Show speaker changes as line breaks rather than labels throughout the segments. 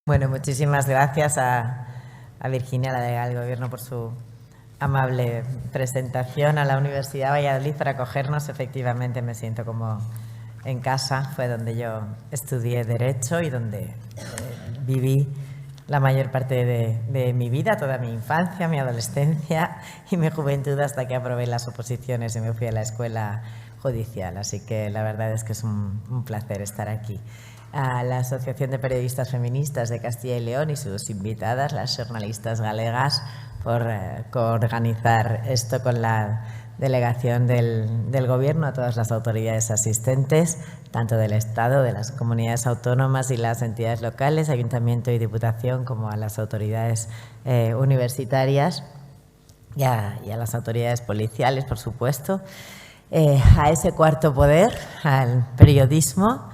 Bueno, muchísimas gracias a Virginia, la delegada del Gobierno, por su amable presentación, a la Universidad de Valladolid por acogernos. Efectivamente, me siento como en casa. Fue donde yo estudié Derecho y donde viví la mayor parte de mi vida, toda mi infancia, mi adolescencia y mi juventud, hasta que aprobé las oposiciones y me fui a la escuela judicial. Así que la verdad es que es un placer estar aquí. A la Asociación de Periodistas Feministas de Castilla y León y sus invitadas, las jornalistas galegas, por coorganizar esto con la delegación del Gobierno, a todas las autoridades asistentes, tanto del Estado, de las comunidades autónomas y las entidades locales, Ayuntamiento y Diputación, como a las autoridades universitarias y a las autoridades policiales, por supuesto, a ese cuarto poder, al periodismo.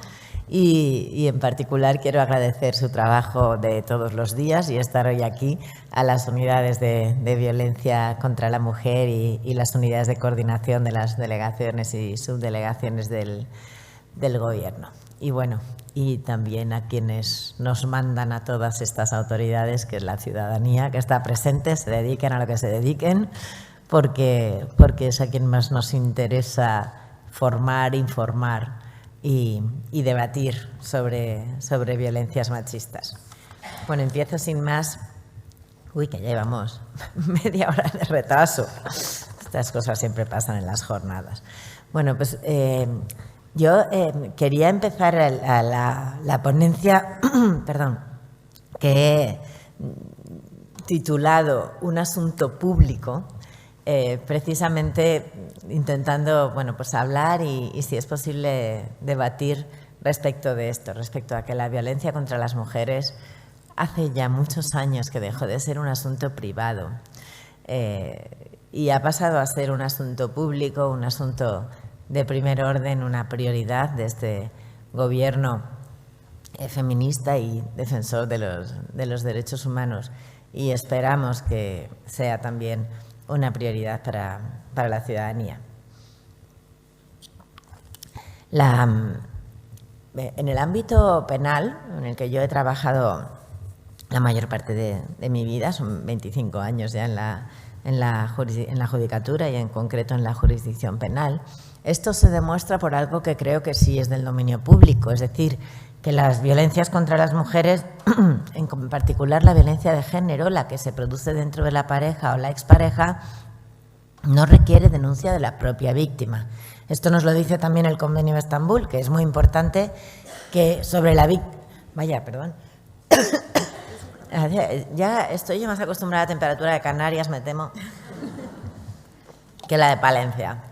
Y en particular quiero agradecer su trabajo de todos los días y estar hoy aquí a las unidades de violencia contra la mujer y las unidades de coordinación de las delegaciones y subdelegaciones del Gobierno. Y bueno, y también a quienes nos mandan a todas estas autoridades, que es la ciudadanía, que está presente, se dediquen a lo que se dediquen, porque es a quien más nos interesa formar, informar y debatir sobre violencias machistas. Bueno, empiezo sin más. Uy, que ya llevamos media hora de retraso. Estas cosas siempre pasan en las jornadas. Bueno, pues yo quería empezar la ponencia perdón, que he titulado Un asunto público, precisamente intentando pues hablar y si es posible debatir respecto de esto, respecto a que la violencia contra las mujeres hace ya muchos años que dejó de ser un asunto privado y ha pasado a ser un asunto público, un asunto de primer orden, una prioridad de este Gobierno feminista y defensor de los derechos humanos, y esperamos que sea también una prioridad para la ciudadanía. En el ámbito penal, en el que yo he trabajado la mayor parte de mi vida, son 25 años ya en la judicatura y en concreto en la jurisdicción penal, esto se demuestra por algo que creo que sí es del dominio público, es decir, que las violencias contra las mujeres, en particular la violencia de género, la que se produce dentro de la pareja o la expareja, no requiere denuncia de la propia víctima. Esto nos lo dice también el Convenio de Estambul, que es muy importante, que sobre la víctima... Vaya, perdón. Ya estoy yo más acostumbrada a la temperatura de Canarias, me temo, que la de Palencia.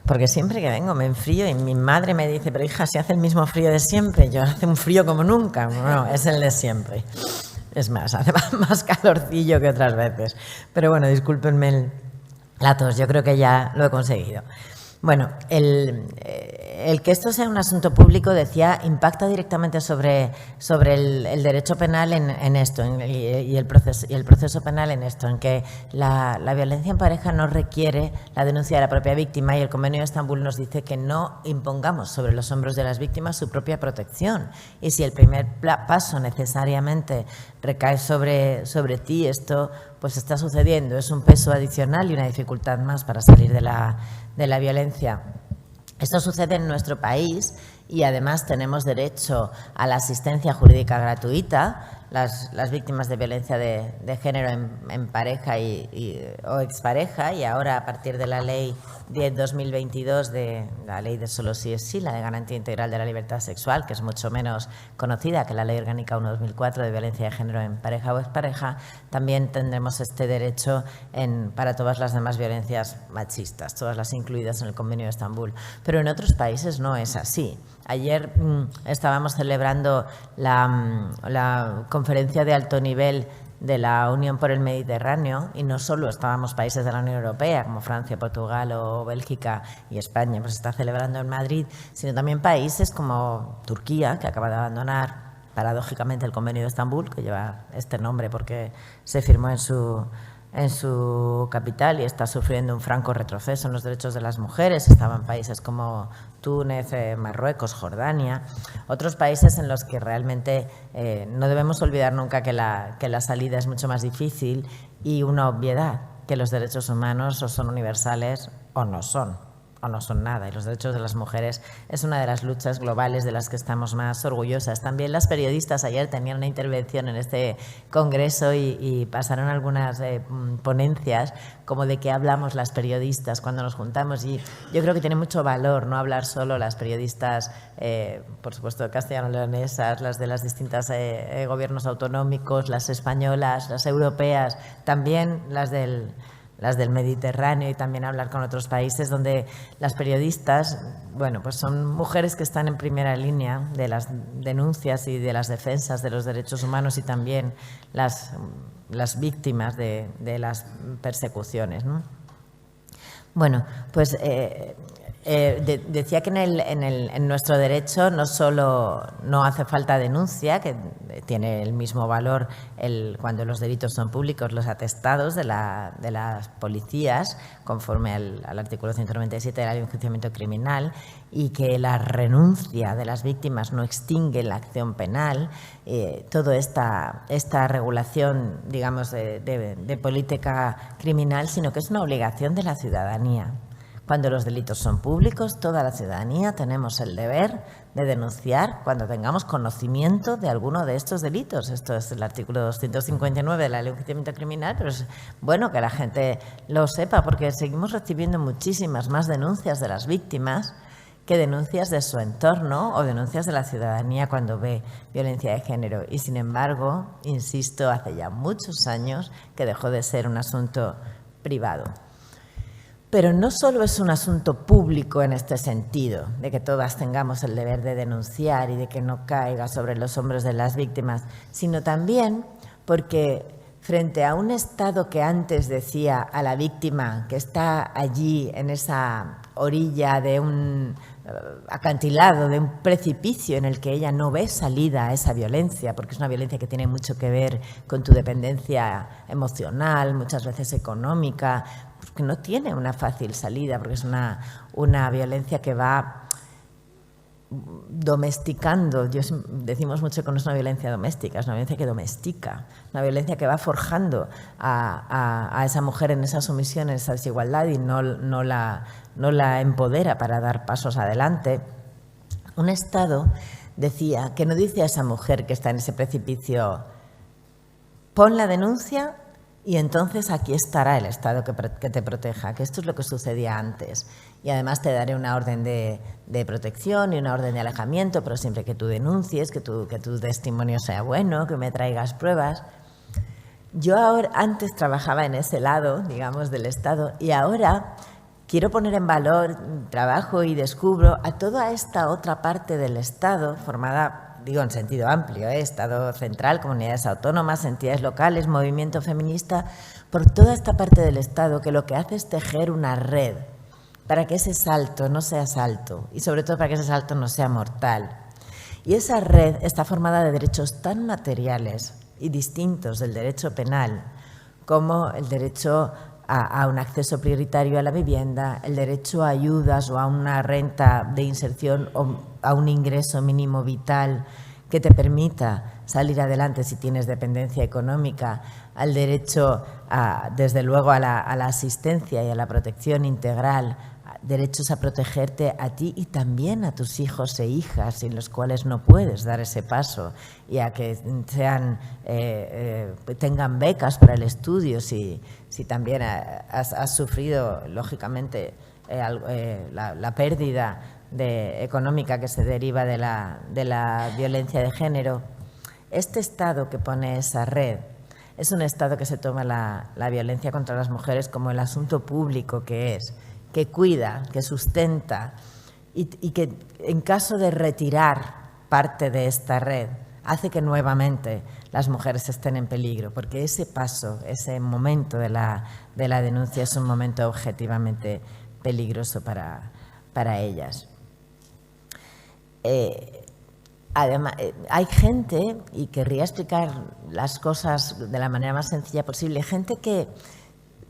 Porque siempre que vengo me enfrío y mi madre me dice, pero hija, si hace el mismo frío de siempre. Yo hace un frío como nunca. No, es el de siempre. Es más, hace más calorcillo que otras veces. Pero bueno, discúlpenme la tos, yo creo que ya lo he conseguido. Bueno, el que esto sea un asunto público, decía, impacta directamente sobre el derecho penal en esto y el proceso penal en esto, en que la violencia en pareja no requiere la denuncia de la propia víctima, y el Convenio de Estambul nos dice que no impongamos sobre los hombros de las víctimas su propia protección. Y si el primer paso necesariamente recae sobre ti, esto pues está sucediendo, es un peso adicional y una dificultad más para salir de la violencia. Esto sucede en nuestro país y además tenemos derecho a la asistencia jurídica gratuita, las víctimas de violencia de género en pareja o expareja, y ahora a partir de la Ley 10/2022, de la Ley de Solo sí es sí, la de Garantía Integral de la Libertad Sexual, que es mucho menos conocida que la Ley Orgánica 1/2004 de violencia de género en pareja o expareja, también tendremos este derecho para todas las demás violencias machistas, todas las incluidas en el Convenio de Estambul. Pero en otros países no es así. Ayer estábamos celebrando la conferencia de alto nivel de la Unión por el Mediterráneo, y no solo estábamos países de la Unión Europea como Francia, Portugal o Bélgica y España, pues se está celebrando en Madrid, sino también países como Turquía, que acaba de abandonar paradójicamente el Convenio de Estambul, que lleva este nombre porque se firmó en en su capital y está sufriendo un franco retroceso en los derechos de las mujeres. Estaban países como Túnez, Marruecos, Jordania, otros países en los que realmente no debemos olvidar nunca que la salida es mucho más difícil, y una obviedad, que los derechos humanos o son universales o no son nada. Y los derechos de las mujeres es una de las luchas globales de las que estamos más orgullosas. También las periodistas ayer tenían una intervención en este congreso y pasaron algunas ponencias como de qué hablamos las periodistas cuando nos juntamos, y yo creo que tiene mucho valor no hablar solo las periodistas, por supuesto castellano-leonesas, las de las distintas gobiernos autonómicos, las españolas, las europeas, también las del Mediterráneo, y también hablar con otros países donde las periodistas, bueno, pues son mujeres que están en primera línea de las denuncias y de las defensas de los derechos humanos, y también las víctimas de las persecuciones, ¿no? Bueno, pues decía que en nuestro derecho no solo no hace falta denuncia, que tiene el mismo valor cuando los delitos son públicos, los atestados de las policías, conforme al artículo 197 de la Ley de Enjuiciamiento Criminal, y que la renuncia de las víctimas no extingue la acción penal. Toda esta regulación, digamos, de política criminal, sino que es una obligación de la ciudadanía. Cuando los delitos son públicos, toda la ciudadanía tenemos el deber de denunciar cuando tengamos conocimiento de alguno de estos delitos. Esto es el artículo 259 de la Ley de Enjuiciamiento Criminal, pero es bueno que la gente lo sepa, porque seguimos recibiendo muchísimas más denuncias de las víctimas que denuncias de su entorno o denuncias de la ciudadanía cuando ve violencia de género. Y sin embargo, insisto, hace ya muchos años que dejó de ser un asunto privado. Pero no solo es un asunto público en este sentido, de que todas tengamos el deber de denunciar y de que no caiga sobre los hombros de las víctimas, sino también porque frente a un Estado que antes decía a la víctima que está allí en esa orilla de un acantilado, de un precipicio en el que ella no ve salida a esa violencia, porque es una violencia que tiene mucho que ver con tu dependencia emocional, muchas veces económica, que no tiene una fácil salida, porque es una violencia que va domesticando. Decimos mucho que no es una violencia doméstica, es una violencia que domestica, una violencia que va forjando a esa mujer en esa sumisión, en esa desigualdad, y no la empodera para dar pasos adelante. Un Estado, decía, que no dice a esa mujer que está en ese precipicio: pon la denuncia y entonces aquí estará el Estado que te proteja, que esto es lo que sucedía antes. Y además te daré una orden de protección y una orden de alejamiento, pero siempre que tú denuncies, que tu testimonio sea bueno, que me traigas pruebas. Yo antes trabajaba en ese lado, digamos, del Estado, y ahora quiero poner en valor, trabajo y descubro a toda esta otra parte del Estado, formada, digo en sentido amplio, Estado central, comunidades autónomas, entidades locales, movimiento feminista, por toda esta parte del Estado que lo que hace es tejer una red para que ese salto no sea salto y sobre todo para que ese salto no sea mortal. Y esa red está formada de derechos tan materiales y distintos del derecho penal como el derecho a un acceso prioritario a la vivienda, el derecho a ayudas o a una renta de inserción o a un ingreso mínimo vital que te permita salir adelante si tienes dependencia económica, al derecho, desde luego, a la asistencia y a la protección integral, derechos a protegerte a ti y también a tus hijos e hijas sin los cuales no puedes dar ese paso, y a que tengan becas para el estudio si también has sufrido, lógicamente, la pérdida económica que se deriva de la violencia de género. Este Estado que pone esa red es un Estado que se toma la violencia contra las mujeres como el asunto público que es, que cuida, que sustenta y que en caso de retirar parte de esta red hace que nuevamente las mujeres estén en peligro, porque ese paso, ese momento de la denuncia es un momento objetivamente peligroso para ellas. Además, hay gente, y querría explicar las cosas de la manera más sencilla posible, gente que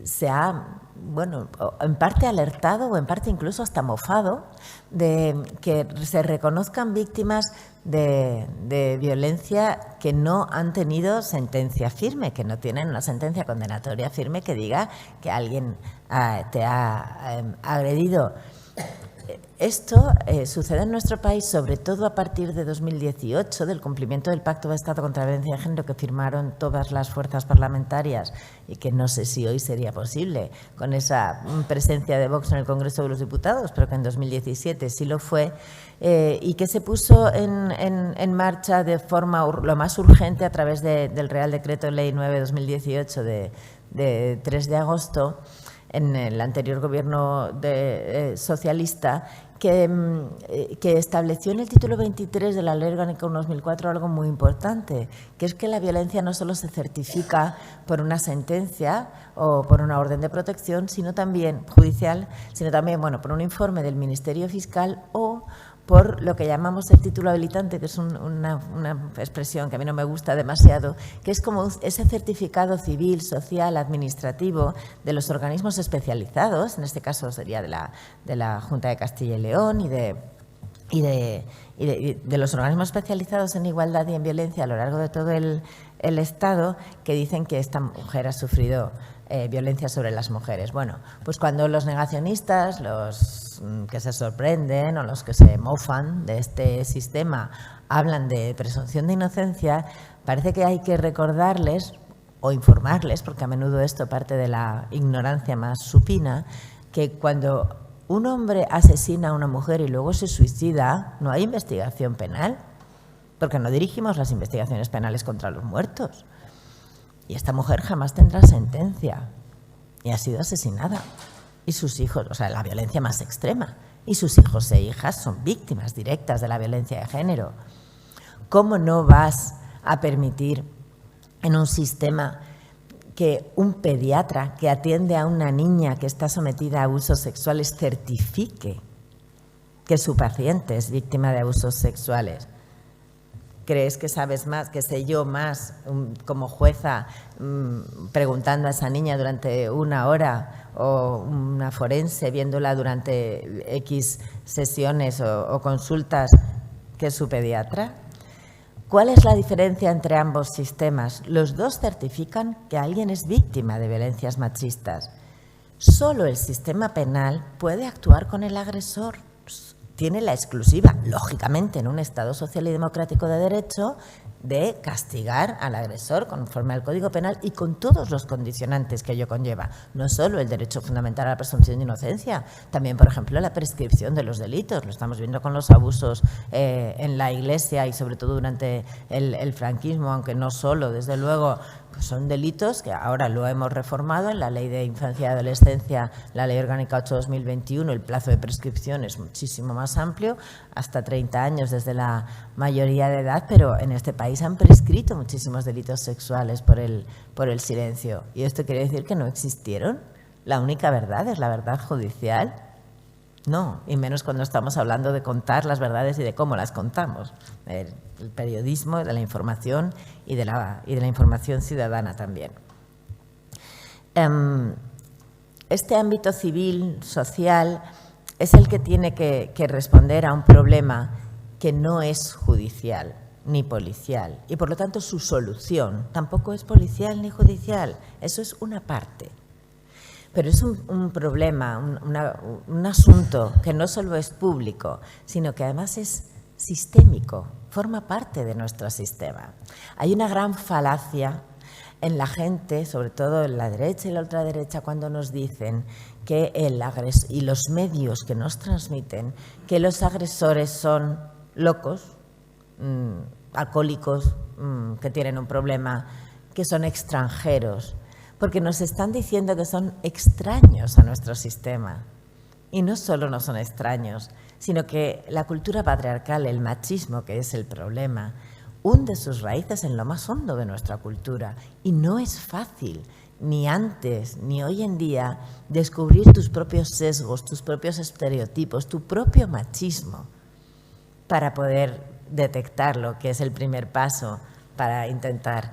se ha, bueno, en parte alertado o en parte incluso hasta mofado de que se reconozcan víctimas de violencia que no han tenido sentencia firme, que no tienen una sentencia condenatoria firme que diga que alguien te ha agredido. Esto sucede en nuestro país sobre todo a partir de 2018, del cumplimiento del Pacto de Estado contra la Violencia de Género que firmaron todas las fuerzas parlamentarias y que no sé si hoy sería posible con esa presencia de Vox en el Congreso de los Diputados, pero que en 2017 sí lo fue, y que se puso en marcha de forma lo más urgente a través del Real Decreto Ley 9/2018 de 3 de agosto, en el anterior gobierno socialista, que estableció en el título 23 de la Ley Orgánica 1/2004 algo muy importante, que es que la violencia no solo se certifica por una sentencia o por una orden de protección, sino también judicial, sino también, bueno, por un informe del Ministerio Fiscal o por lo que llamamos el título habilitante, que es una expresión que a mí no me gusta demasiado, que es como ese certificado civil, social, administrativo de los organismos especializados, en este caso sería de la Junta de Castilla y León y de los organismos especializados en igualdad y en violencia a lo largo de todo el Estado, que dicen que esta mujer ha sufrido violencia sobre las mujeres. Bueno, pues cuando los negacionistas, los que se sorprenden o los que se mofan de este sistema hablan de presunción de inocencia, parece que hay que recordarles o informarles, porque a menudo esto parte de la ignorancia más supina, que cuando un hombre asesina a una mujer y luego se suicida, no hay investigación penal, porque no dirigimos las investigaciones penales contra los muertos. Y esta mujer jamás tendrá sentencia y ha sido asesinada. Y sus hijos, o sea, la violencia más extrema, y sus hijos e hijas son víctimas directas de la violencia de género. ¿Cómo no vas a permitir en un sistema que un pediatra que atiende a una niña que está sometida a abusos sexuales certifique que su paciente es víctima de abusos sexuales? ¿Crees que sabes más, que sé yo más como jueza preguntando a esa niña durante una hora o una forense viéndola durante X sesiones o consultas que su pediatra? ¿Cuál es la diferencia entre ambos sistemas? Los dos certifican que alguien es víctima de violencias machistas. Solo el sistema penal puede actuar con el agresor. Tiene la exclusiva, lógicamente, en un Estado social y democrático de derecho, de castigar al agresor conforme al Código Penal y con todos los condicionantes que ello conlleva. No solo el derecho fundamental a la presunción de inocencia, también, por ejemplo, la prescripción de los delitos. Lo estamos viendo con los abusos en la Iglesia y sobre todo durante el franquismo, aunque no solo, desde luego. Pues son delitos que ahora lo hemos reformado en la Ley de Infancia y Adolescencia, la Ley Orgánica 8/2021, el plazo de prescripción es muchísimo más amplio, hasta 30 años desde la mayoría de edad, pero en este país han prescrito muchísimos delitos sexuales por el silencio. ¿Y esto quiere decir que no existieron? ¿La única verdad es la verdad judicial? No, y menos cuando estamos hablando de contar las verdades y de cómo las contamos. El periodismo, de la información y de la información ciudadana también. Este ámbito civil, social, es el que tiene que responder a un problema que no es judicial ni policial y, por lo tanto, su solución tampoco es policial ni judicial. Eso es una parte. Pero es un problema, un asunto que no solo es público, sino que además es sistémico, forma parte de nuestro sistema. Hay una gran falacia en la gente, sobre todo en la derecha y la ultraderecha, cuando nos dicen que y los medios que nos transmiten que los agresores son locos, alcohólicos, que tienen un problema, que son extranjeros, porque nos están diciendo que son extraños a nuestro sistema. Y no solo no son extraños, sino que la cultura patriarcal, el machismo, que es el problema, hunde sus raíces en lo más hondo de nuestra cultura. Y no es fácil, ni antes ni hoy en día, descubrir tus propios sesgos, tus propios estereotipos, tu propio machismo, para poder detectarlo, que es el primer paso para intentar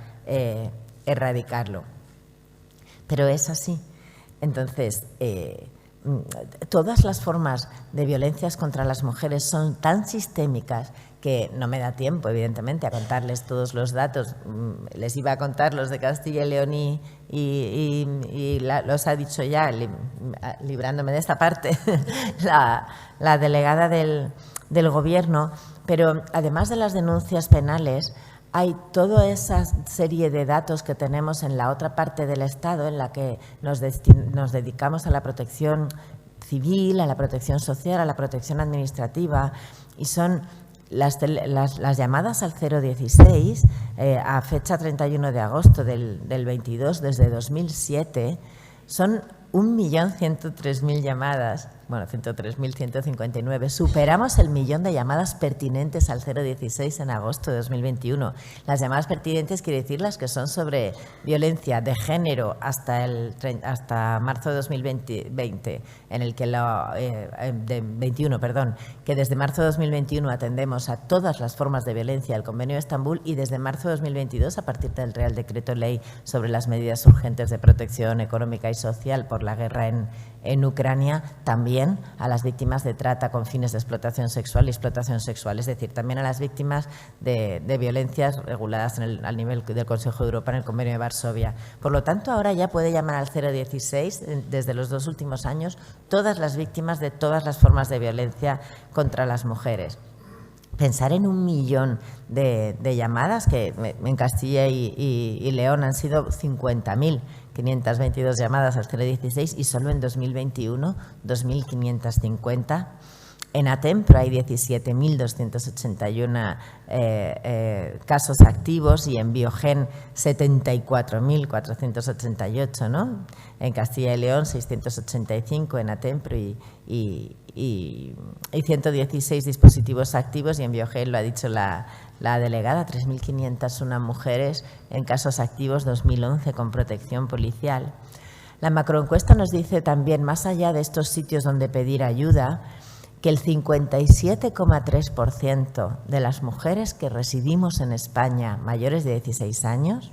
erradicarlo. Pero es así. Entonces, todas las formas de violencias contra las mujeres son tan sistémicas que no me da tiempo, evidentemente, a contarles todos los datos. Les iba a contar los de Castilla y León y los ha dicho ya, librándome de esta parte, la delegada del Gobierno. Pero además de las denuncias penales, hay toda esa serie de datos que tenemos en la otra parte del Estado, en la que nos dedicamos a la protección civil, a la protección social, a la protección administrativa, y son las llamadas al 016 a fecha 31 de agosto del 22, desde 2007, son 1.103.000 llamadas, bueno, 103.159. Superamos el millón de llamadas pertinentes al 016 en agosto de 2021. Las llamadas pertinentes quiere decir las que son sobre violencia de género hasta marzo de 2020, en el que que desde marzo de 2021 atendemos a todas las formas de violencia del Convenio de Estambul, y desde marzo de 2022, a partir del Real Decreto Ley sobre las medidas urgentes de protección económica y social por la guerra en Ucrania, también a las víctimas de trata con fines de explotación sexual y explotación sexual, es decir, también a las víctimas de violencias reguladas al nivel del Consejo de Europa en el Convenio de Varsovia. Por lo tanto, ahora ya puede llamar al 016, desde los 2 últimos años, todas las víctimas de todas las formas de violencia contra las mujeres. Pensar en 1 millón de llamadas, que en Castilla y León han sido 50.522 llamadas al 016, y solo en 2021 2.550. En Atempro hay 17.281 casos activos, y en Biogen 74.488, ¿no? En Castilla y León 685 en Atempro y 116 dispositivos activos, y en Biogen, lo ha dicho la delegada, 3.501 mujeres en casos activos, 2011 con protección policial. La macroencuesta nos dice también, más allá de estos sitios donde pedir ayuda, que el 57,3% de las mujeres que residimos en España mayores de 16 años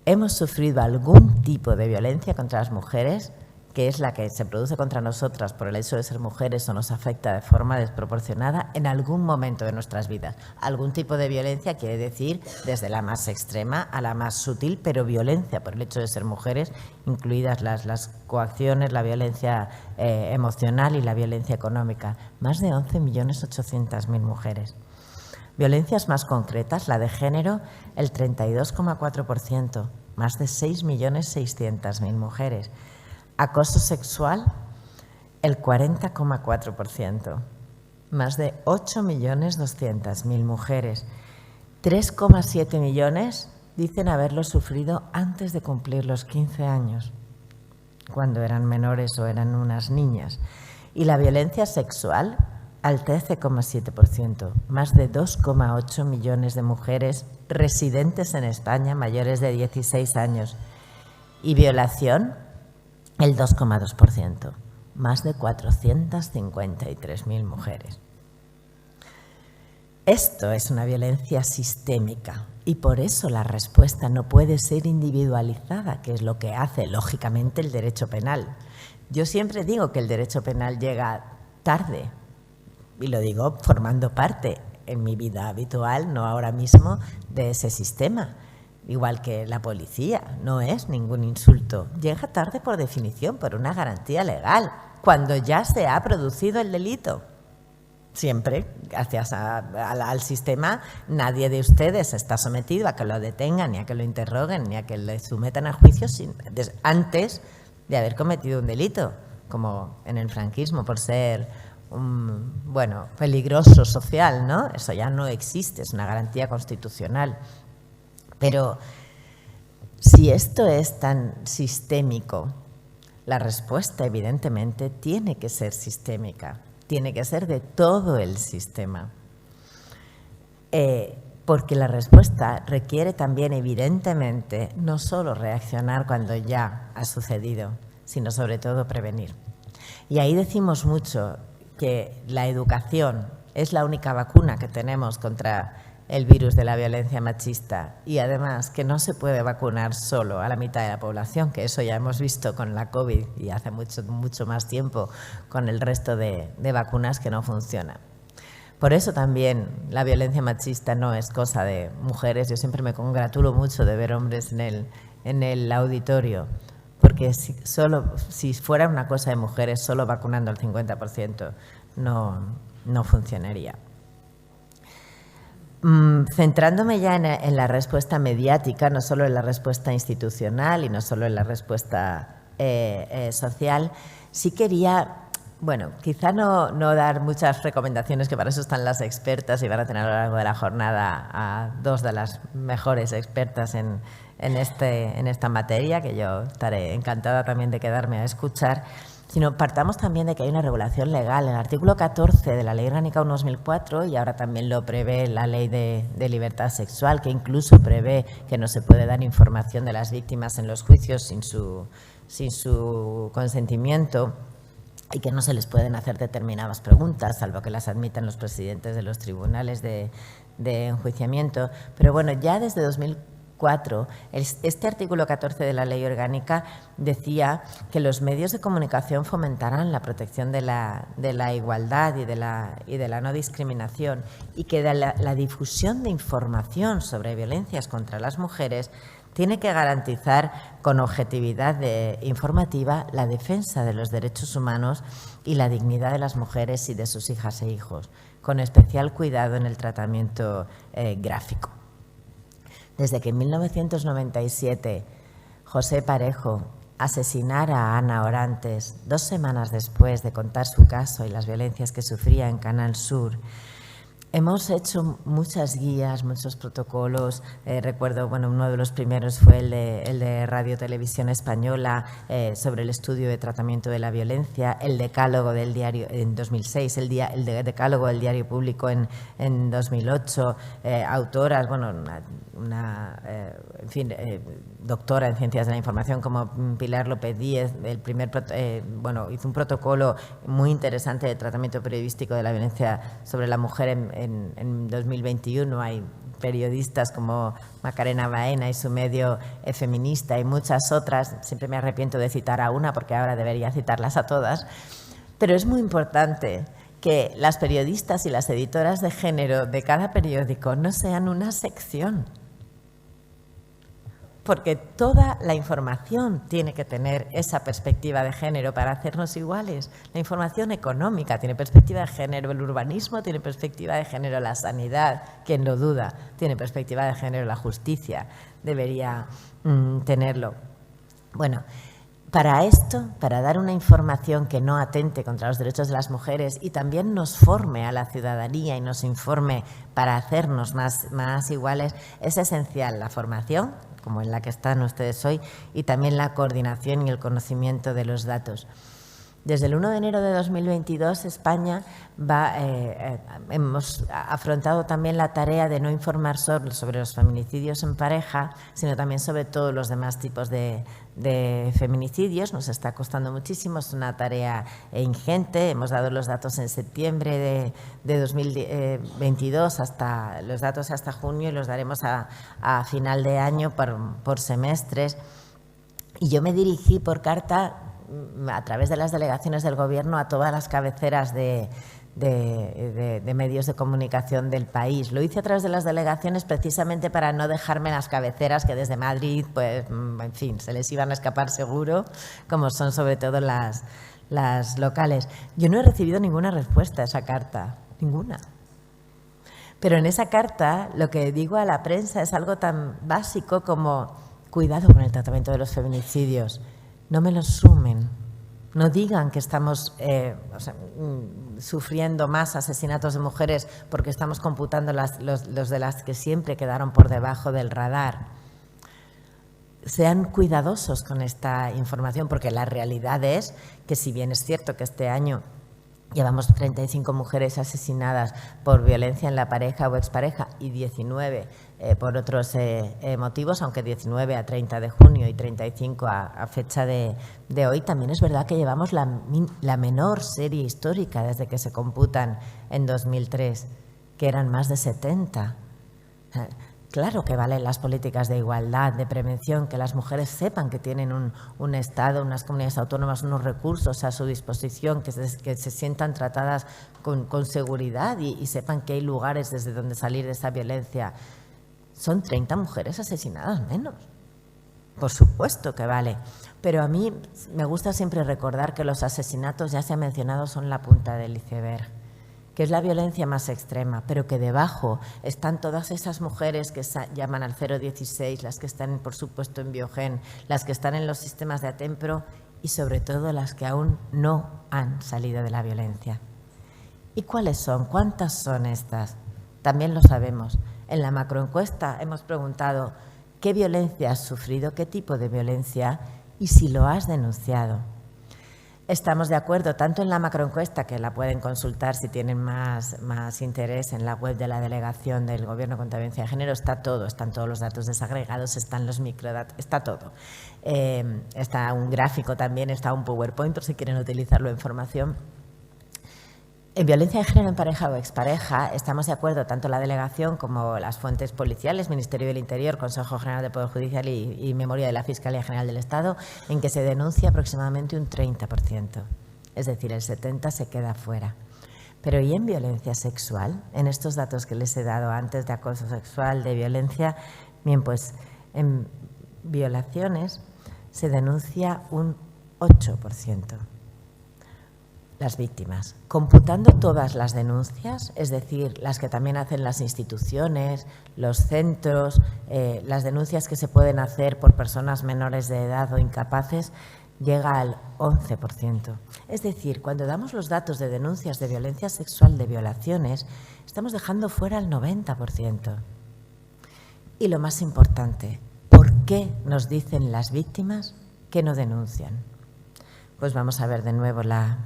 hemos sufrido algún tipo de violencia contra las mujeres, que es la que se produce contra nosotras por el hecho de ser mujeres o nos afecta de forma desproporcionada en algún momento de nuestras vidas. Algún tipo de violencia quiere decir desde la más extrema a la más sutil, pero violencia por el hecho de ser mujeres, incluidas las coacciones, la violencia emocional y la violencia económica. Más de 11.800.000 mujeres. Violencias más concretas, la de género, el 32,4%, más de 6.600.000 mujeres. Acoso sexual, el 40,4%, más de 8.200.000 mujeres. 3,7 millones dicen haberlo sufrido antes de cumplir los 15 años, cuando eran menores o eran unas niñas. Y la violencia sexual, al 13,7%, más de 2,8 millones de mujeres residentes en España mayores de 16 años. Y violación, el 2,2%, más de 453.000 mujeres. Esto es una violencia sistémica, y por eso la respuesta no puede ser individualizada, que es lo que hace, lógicamente, el derecho penal. Yo siempre digo que el derecho penal llega tarde, y lo digo formando parte en mi vida habitual, no ahora mismo, de ese sistema. Igual que la policía, no es ningún insulto. Llega tarde por definición, por una garantía legal, cuando ya se ha producido el delito. Siempre, gracias al sistema, nadie de ustedes está sometido a que lo detengan, ni a que lo interroguen, ni a que le sometan a juicio antes de haber cometido un delito, como en el franquismo, por ser peligroso social, ¿no? Eso ya no existe, es una garantía constitucional. Pero si esto es tan sistémico, la respuesta evidentemente tiene que ser sistémica, tiene que ser de todo el sistema. Porque la respuesta requiere también evidentemente no solo reaccionar cuando ya ha sucedido, sino sobre todo prevenir. Y ahí decimos mucho que la educación es la única vacuna que tenemos contra el virus de la violencia machista, y además que no se puede vacunar solo a la mitad de la población, que eso ya hemos visto con la COVID y hace mucho más tiempo con el resto de vacunas que no funcionan. Por eso también la violencia machista no es cosa de mujeres. Yo siempre me congratulo mucho de ver hombres en el auditorio, porque si fuera una cosa de mujeres, solo vacunando al 50% no funcionaría. Centrándome ya en la respuesta mediática, no solo en la respuesta institucional y no solo en la respuesta social, sí quería, bueno, quizá no dar muchas recomendaciones, que para eso están las expertas y van a tener a lo largo de la jornada a dos de las mejores expertas en esta materia, que yo estaré encantada también de quedarme a escuchar, sino partamos también de que hay una regulación legal. El artículo 14 de la Ley Orgánica 1/2004, y ahora también lo prevé la Ley de Libertad Sexual, que incluso prevé que no se puede dar información de las víctimas en los juicios sin su consentimiento, y que no se les pueden hacer determinadas preguntas, salvo que las admitan los presidentes de los tribunales de enjuiciamiento. Pero bueno, ya desde 2004, este artículo 14 de la Ley Orgánica decía que los medios de comunicación fomentarán la protección de la igualdad y de la no discriminación, y que la difusión de información sobre violencias contra las mujeres tiene que garantizar con objetividad informativa la defensa de los derechos humanos y la dignidad de las mujeres y de sus hijas e hijos, con especial cuidado en el tratamiento gráfico. Desde que en 1997 José Parejo asesinara a Ana Orantes 2 semanas después de contar su caso y las violencias que sufría en Canal Sur, hemos hecho muchas guías, muchos protocolos. Recuerdo, bueno, uno de los primeros fue el de Radio Televisión Española sobre el estudio de tratamiento de la violencia, el decálogo del diario en 2006, el decálogo del Diario Público en 2008, autoras, bueno, doctora en Ciencias de la Información como Pilar López Díez, hizo un protocolo muy interesante de tratamiento periodístico de la violencia sobre la mujer en 2021. Hay periodistas como Macarena Baena y su medio feminista y muchas otras. Siempre me arrepiento de citar a una porque ahora debería citarlas a todas. Pero es muy importante que las periodistas y las editoras de género de cada periódico no sean una sección, porque toda la información tiene que tener esa perspectiva de género para hacernos iguales. La información económica tiene perspectiva de género, el urbanismo tiene perspectiva de género, la sanidad, quien lo duda, tiene perspectiva de género, la justicia debería tenerlo. Bueno, para esto, para dar una información que no atente contra los derechos de las mujeres y también nos forme a la ciudadanía y nos informe para hacernos más iguales, es esencial la formación, como en la que están ustedes hoy, y también la coordinación y el conocimiento de los datos. Desde el 1 de enero de 2022, España hemos afrontado también la tarea de no informar solo sobre los feminicidios en pareja, sino también sobre todos los demás tipos de feminicidios. Nos está costando muchísimo, es una tarea ingente. Hemos dado los datos en septiembre de 2022, los datos hasta junio, y los daremos a final de año por semestres. Y yo me dirigí por carta a través de las delegaciones del Gobierno a todas las cabeceras de medios de comunicación del país. Lo hice a través de las delegaciones precisamente para no dejarme las cabeceras que desde Madrid, pues, en fin, se les iban a escapar seguro, como son sobre todo las locales. Yo no he recibido ninguna respuesta a esa carta, ninguna. Pero en esa carta lo que digo a la prensa es algo tan básico como: cuidado con el tratamiento de los feminicidios. No me los sumen, no digan que estamos sufriendo más asesinatos de mujeres porque estamos computando los de las que siempre quedaron por debajo del radar. Sean cuidadosos con esta información, porque la realidad es que, si bien es cierto que este año llevamos 35 mujeres asesinadas por violencia en la pareja o expareja y 19 por otros motivos, aunque 19 a 30 de junio y 35 a fecha de hoy, también es verdad que llevamos la menor serie histórica desde que se computan en 2003, que eran más de 70. Claro que valen las políticas de igualdad, de prevención, que las mujeres sepan que tienen un Estado, unas comunidades autónomas, unos recursos a su disposición, que se sientan tratadas con seguridad y sepan que hay lugares desde donde salir de esa violencia. Son 30 mujeres asesinadas menos. Por supuesto que vale. Pero a mí me gusta siempre recordar que los asesinatos, ya se ha mencionado, son la punta del iceberg, que es la violencia más extrema, pero que debajo están todas esas mujeres que llaman al 016, las que están, por supuesto, en Biogen, las que están en los sistemas de Atempro y, sobre todo, las que aún no han salido de la violencia. ¿Y cuáles son? ¿Cuántas son estas? También lo sabemos. En la macroencuesta hemos preguntado qué violencia has sufrido, qué tipo de violencia y si lo has denunciado. Estamos de acuerdo, tanto en la macroencuesta, que la pueden consultar si tienen más interés en la web de la Delegación del Gobierno contra la Violencia de Género, está todo, están todos los datos desagregados, están los microdatos, está todo. Está un gráfico también, está un PowerPoint por si quieren utilizarlo en formación. En violencia de género en pareja o expareja estamos de acuerdo tanto la delegación como las fuentes policiales, Ministerio del Interior, Consejo General del Poder Judicial y Memoria de la Fiscalía General del Estado, en que se denuncia aproximadamente un 30%. Es decir, el 70% se queda fuera. Pero ¿y en violencia sexual? En estos datos que les he dado antes de acoso sexual, de violencia, bien, pues en violaciones se denuncia un 8%. Las víctimas. Computando todas las denuncias, es decir, las que también hacen las instituciones, los centros, las denuncias que se pueden hacer por personas menores de edad o incapaces, llega al 11%. Es decir, cuando damos los datos de denuncias de violencia sexual, de violaciones, estamos dejando fuera el 90%. Y lo más importante, ¿por qué nos dicen las víctimas que no denuncian? Pues vamos a ver de nuevo la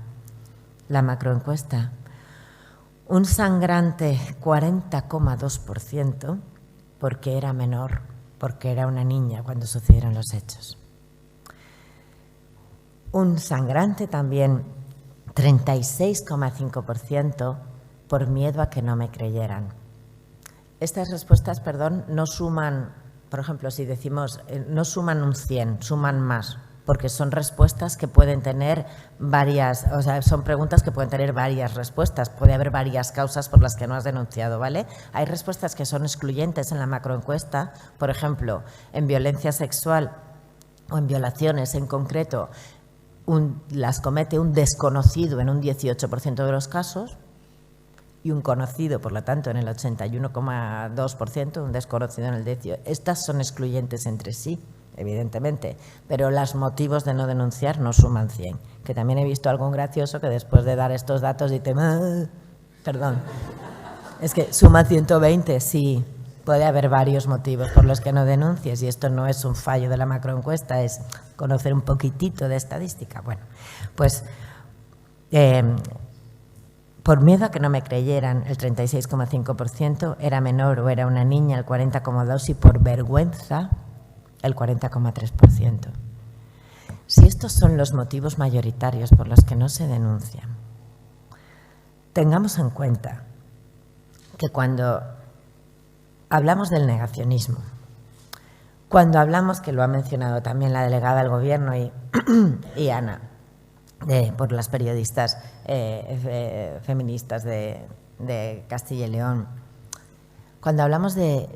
macroencuesta. Un sangrante 40,2% porque era menor, porque era una niña cuando sucedieron los hechos. Un sangrante también 36,5% por miedo a que no me creyeran. Estas respuestas, no suman, por ejemplo, si decimos, no suman un 100, suman más, porque son respuestas que pueden tener varias, o sea, son preguntas que pueden tener varias respuestas. Puede haber varias causas por las que no has denunciado, ¿vale? Hay respuestas que son excluyentes en la macroencuesta, por ejemplo, en violencia sexual o en violaciones en concreto, las comete un desconocido en un 18% de los casos y un conocido, por lo tanto, en el 81,2%, un desconocido en el 18%. Estas son excluyentes entre sí, evidentemente, pero los motivos de no denunciar no suman 100. Que también he visto algo gracioso que después de dar estos datos dice, perdón, es que suma 120, sí, puede haber varios motivos por los que no denuncies y esto no es un fallo de la macroencuesta, es conocer un poquitito de estadística. Bueno, pues por miedo a que no me creyeran, el 36,5%, era menor o era una niña, el 40,2%, y por vergüenza, el 40,3%. Si estos son los motivos mayoritarios por los que no se denuncian, tengamos en cuenta que cuando hablamos del negacionismo, cuando hablamos, que lo ha mencionado también la delegada del Gobierno y Ana, por las periodistas feministas de Castilla y León, cuando hablamos de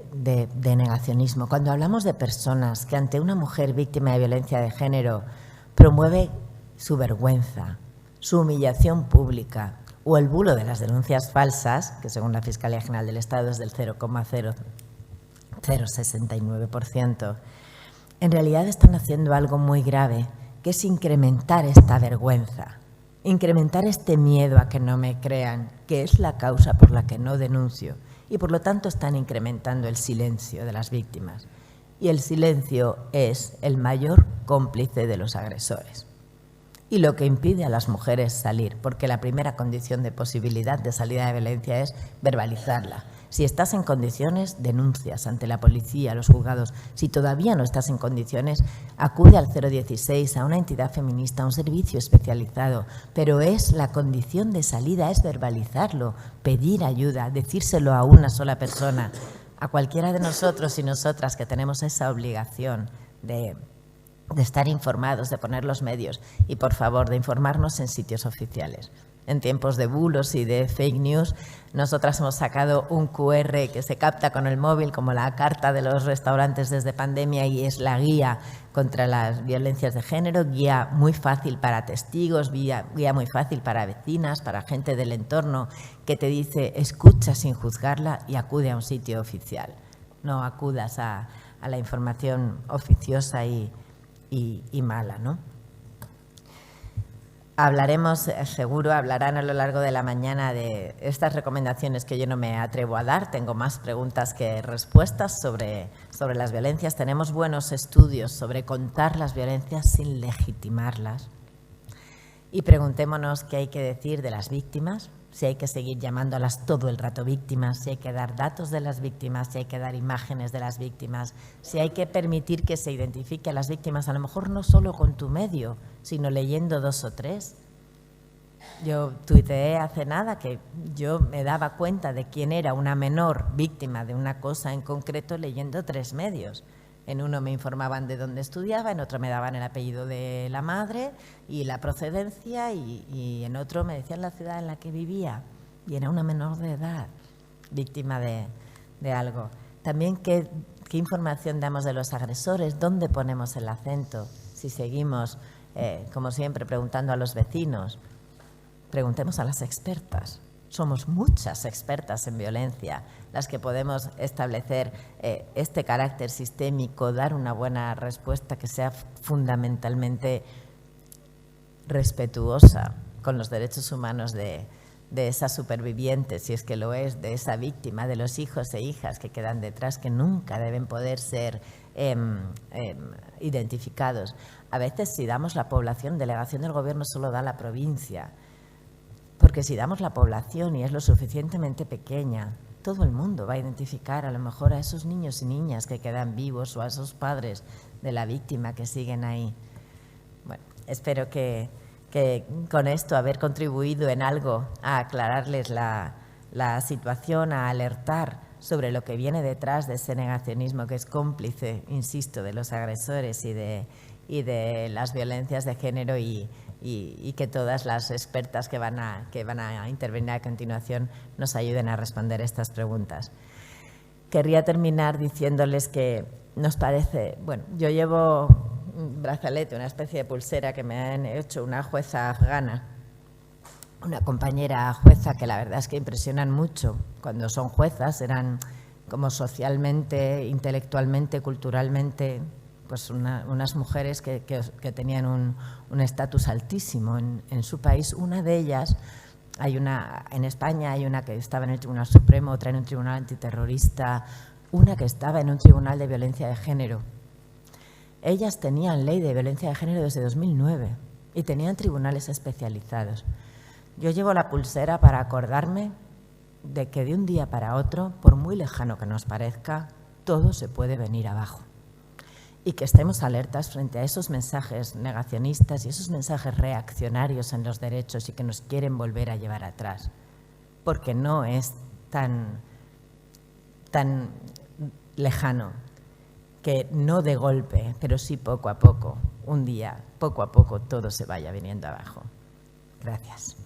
negacionismo, cuando hablamos de personas que ante una mujer víctima de violencia de género promueve su vergüenza, su humillación pública o el bulo de las denuncias falsas, que según la Fiscalía General del Estado es del 0,0069%, en realidad están haciendo algo muy grave, que es incrementar esta vergüenza, incrementar este miedo a que no me crean, que es la causa por la que no denuncio. Y por lo tanto están incrementando el silencio de las víctimas. Y el silencio es el mayor cómplice de los agresores. Y lo que impide a las mujeres salir, porque la primera condición de posibilidad de salida de violencia es verbalizarla. Si estás en condiciones, denuncias ante la policía, los juzgados. Si todavía no estás en condiciones, acude al 016, a una entidad feminista, a un servicio especializado. Pero es la condición de salida, es verbalizarlo, pedir ayuda, decírselo a una sola persona. a cualquiera de nosotros y nosotras que tenemos esa obligación de estar informados, de poner los medios y, por favor, de informarnos en sitios oficiales. En tiempos de bulos y de fake news, nosotras hemos sacado un QR que se capta con el móvil, como la carta de los restaurantes desde pandemia, y es la guía contra las violencias de género, guía muy fácil para testigos, guía muy fácil para vecinas, para gente del entorno, que te dice escucha sin juzgarla y acude a un sitio oficial. No acudas a la información oficiosa y mala, ¿no? Hablarán a lo largo de la mañana de estas recomendaciones que yo no me atrevo a dar. Tengo más preguntas que respuestas sobre las violencias. Tenemos buenos estudios sobre contar las violencias sin legitimarlas. Y preguntémonos qué hay que decir de las víctimas, si hay que seguir llamándolas todo el rato víctimas, si hay que dar datos de las víctimas, si hay que dar imágenes de las víctimas, si hay que permitir que se identifique a las víctimas, a lo mejor no solo con tu medio, sino leyendo 2 o 3. Yo tuiteé hace nada que yo me daba cuenta de quién era una menor víctima de una cosa en concreto leyendo 3 medios. En uno me informaban de dónde estudiaba, en otro me daban el apellido de la madre y la procedencia, y en otro me decían la ciudad en la que vivía. Y era una menor de edad, víctima de algo. También qué información damos de los agresores, dónde ponemos el acento. Si seguimos, como siempre, preguntando a los vecinos, preguntemos a las expertas. Somos muchas expertas en violencia las que podemos establecer este carácter sistémico, dar una buena respuesta que sea fundamentalmente respetuosa con los derechos humanos de esa superviviente, si es que lo es, de esa víctima, de los hijos e hijas que quedan detrás, que nunca deben poder ser identificados. A veces, si damos la población, delegación del Gobierno solo da la provincia, porque si damos la población y es lo suficientemente pequeña, todo el mundo va a identificar a lo mejor a esos niños y niñas que quedan vivos o a esos padres de la víctima que siguen ahí. Bueno, espero que con esto haber contribuido en algo a aclararles la situación, a alertar sobre lo que viene detrás de ese negacionismo que es cómplice, insisto, de los agresores y de las violencias de género, y que todas las expertas que van a intervenir a continuación nos ayuden a responder estas preguntas. Querría terminar diciéndoles que nos parece, bueno, yo llevo un brazalete, una especie de pulsera que me han hecho una jueza afgana, una compañera jueza que la verdad es que impresionan mucho. Cuando son juezas eran como socialmente, intelectualmente, culturalmente, pues unas mujeres que tenían un estatus altísimo en su país. Una de ellas, en España hay una que estaba en el Tribunal Supremo, otra en un tribunal antiterrorista, una que estaba en un tribunal de violencia de género. Ellas tenían ley de violencia de género desde 2009 y tenían tribunales especializados. Yo llevo la pulsera para acordarme de que de un día para otro, por muy lejano que nos parezca, todo se puede venir abajo. Y que estemos alertas frente a esos mensajes negacionistas y esos mensajes reaccionarios en los derechos y que nos quieren volver a llevar atrás, porque no es tan lejano que no de golpe, pero sí poco a poco, un día, poco a poco, todo se vaya viniendo abajo. Gracias.